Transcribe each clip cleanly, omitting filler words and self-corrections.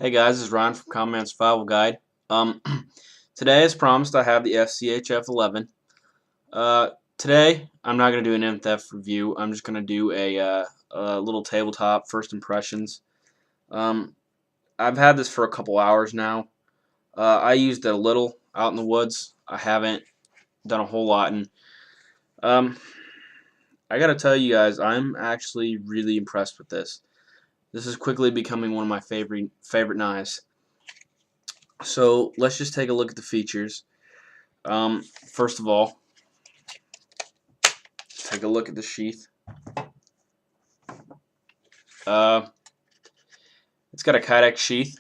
Hey guys, this is Ryan from Common Survival Guide. Um, Today, as promised, I have the SCHF11. Today, I'm not going to do an in-depth review. I'm just going to do a little tabletop first impressions. Um, I've had this for a couple hours now. I used it a little out in the woods. I haven't done a whole lot, and um, I got to tell you guys, I'm actually really impressed with this. This is quickly becoming one of my favorite knives. So let's just take a look at the features. First of all, take a look at the sheath. Uh, it's got a kydex sheath.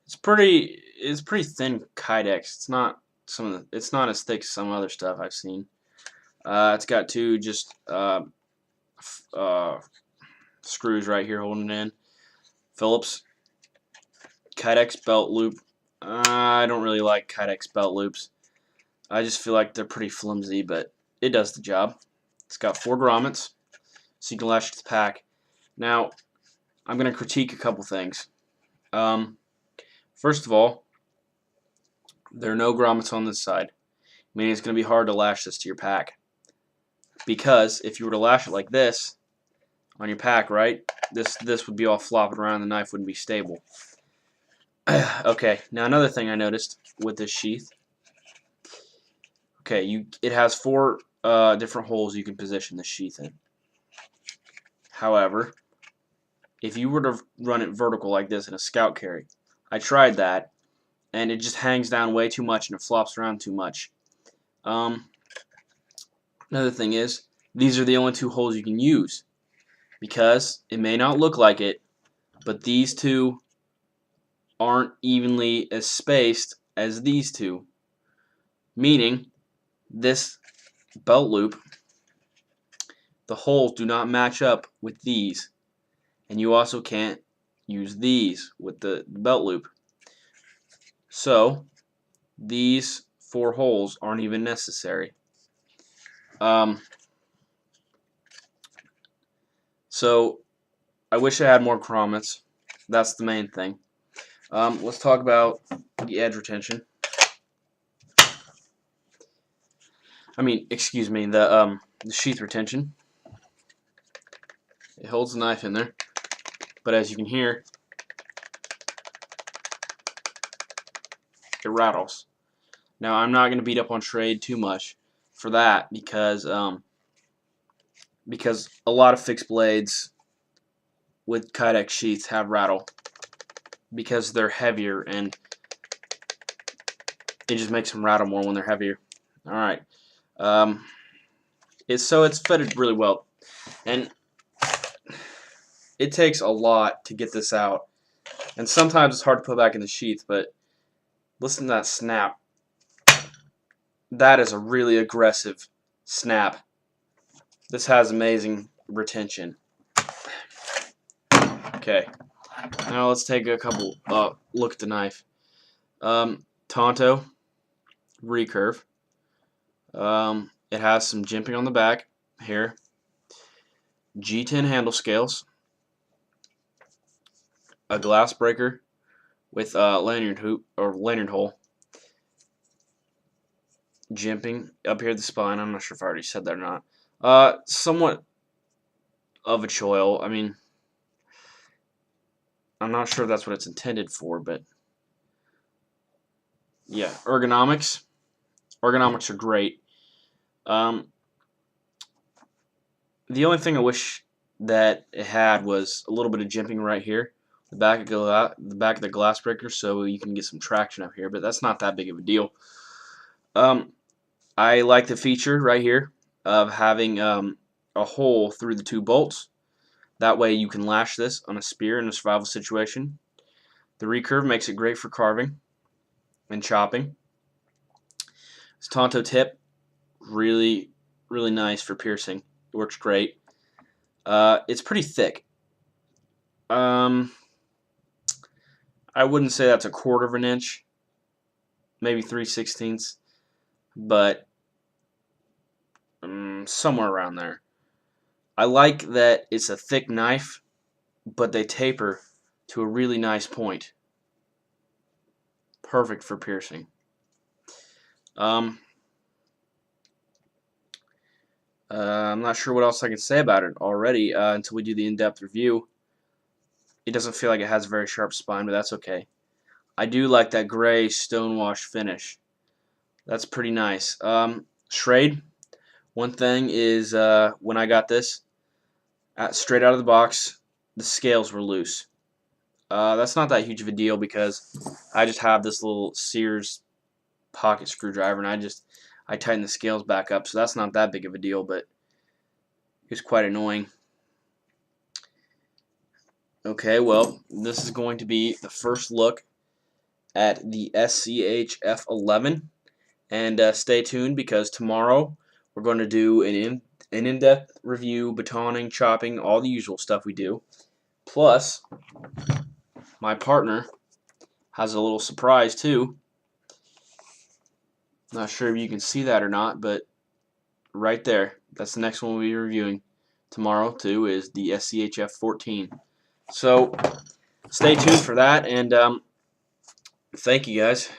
It's pretty thin kydex. It's not as thick as some other stuff I've seen. It's got two just screws right here holding it in. Phillips kydex belt loop. I don't really like kydex belt loops. I just feel like they're pretty flimsy, but it does the job. It's got 4 grommets, so you can lash it to the pack. Now, I'm going to critique a couple things. First of all, there are no grommets on this side, meaning it's going to be hard to lash this to your pack. Because if you were to lash it like this on your pack, right, this would be all flopping around, the knife wouldn't be stable. Okay, now another thing I noticed with this sheath, okay, it has 4 different holes you can position the sheath in. However, if you were to run it vertical like this in a scout carry, I tried that, and it just hangs down way too much and it flops around too much. Another thing is, these are the only 2 holes you can use, because it may not look like it, but these 2 aren't evenly as spaced as these 2, meaning this belt loop, the holes do not match up with these, and you also can't use these with the belt loop. So these 4 holes aren't even necessary. So I wish I had more grommets. That's the main thing. Let's talk about the edge retention. Excuse me, the sheath retention. It holds the knife in there, but as you can hear, it rattles. Now, I'm not going to beat up on trade too much for that because a lot of fixed blades with kydex sheaths have rattle because they're heavier, and it just makes them rattle more when they're heavier. All right, it's fitted really well, and it takes a lot to get this out, and sometimes it's hard to put back in the sheath. But listen to that snap. That is a really aggressive snap. This has amazing retention. Okay, now let's take a couple look at the knife. Tonto recurve. It has some jimping on the back here. G10 handle scales. A glass breaker with lanyard hole. Jimping up here at the spine. I'm not sure if I already said that or not. Somewhat of a choil. I'm not sure that's what it's intended for, but yeah, ergonomics. Ergonomics are great. The only thing I wish that it had was a little bit of jimping right here, the back of the glass breaker, so you can get some traction up here. But that's not that big of a deal. I like the feature right here of having a hole through the 2 bolts. That way you can lash this on a spear in a survival situation. The recurve makes it great for carving and chopping. This Tonto tip, really, really nice for piercing. It works great. It's pretty thick. I wouldn't say that's a 1/4 of an inch, maybe 3/16, but somewhere around there. I like that it's a thick knife, but they taper to a really nice point. Perfect for piercing. I'm not sure what else I can say about it already until we do the in-depth review. It doesn't feel like it has a very sharp spine, but that's okay. I do like that gray stonewash finish. That's pretty nice. Schrade, one thing is when I got this, straight out of the box, the scales were loose. That's not that huge of a deal because I just have this little Sears pocket screwdriver and I tighten the scales back up, so that's not that big of a deal, but it's quite annoying. Okay, well, this is going to be the first look at the SCHF11, and stay tuned because tomorrow we're going to do an in-depth review, batoning, chopping, all the usual stuff we do. Plus, my partner has a little surprise too. Not sure if you can see that or not, but right there, that's the next one we'll be reviewing tomorrow too, is the SCHF14. So stay tuned for that, and thank you guys.